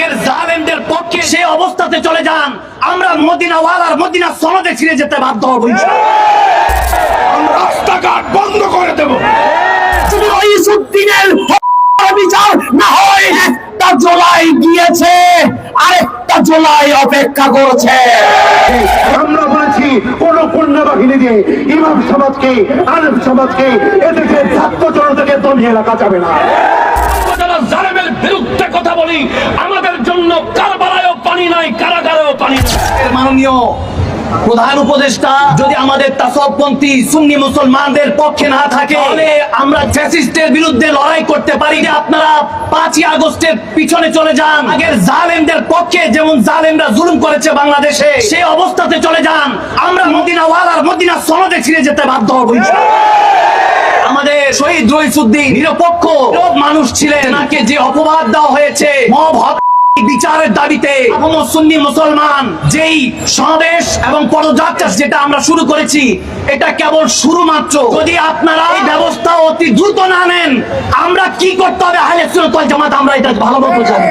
আগের জালেমদের পক্ষে সেই অবস্থাতে চলে যান, আমরা মদিনাওয়ালার মদিনা সনদে ফিরে যেতে বাধ্য হব। আমরা রাস্তাঘাট বন্ধ করে দেব। যদি রইসুদ্দিনের বিচার না হয়, একটা জোলাই গিয়েছে, আরেকটা জোলাই অপেক্ষা করছে। আমরা বলেছি কোন পূর্ণ বাহিনী দিয়ে ইমাম সমাজকে, আলেম সমাজকে, এদেরকে ছাত্র জনতাকে দমিয়ে রাখা যাবে না। যারা জালেমের বিরুদ্ধে কথা বলি, আমাদের জন্য কারবালায়ও পানি নাই, কারাগারেও পানি নাই। মাননীয় প্রধান উপদেষ্টা যদি আমাদের তাসাউফপন্থী সুন্নি মুসলমানদের পক্ষে না থাকে, তাহলে আমরা ফ্যাসিস্টের বিরুদ্ধে লড়াই করতে পারি। যে আপনারা 5ই আগস্টের পিছনে চলে যান, আগের জালেমদের পক্ষে যেমন জালেমরা জুলুম করেছে বাংলাদেশে, সেই অবস্থাতে চলে যান, আমরা মদিনাওয়ালার মদিনা সনদে ফিরে যেতে বাধ্য হব। আমাদের শহীদ রইসুদ্দিন নিরপেক্ষ মানুষ ছিলেন, তাকে যে অপবাদ দেওয়া হয়েছে মব বিচারের দাবিতে সুন্নি মুসলমান যেই সমাবেশ এবং পদযাত্রা যেটা আমরা শুরু করেছি, এটা কেবল শুরু মাত্র। যদি আপনারা এই ব্যবস্থা অতি দ্রুত না নেন, আমরা কি করতে হবে আহলে সুন্নাত ওয়াল জামাত আমরা এটা ভালোভাবে জানি।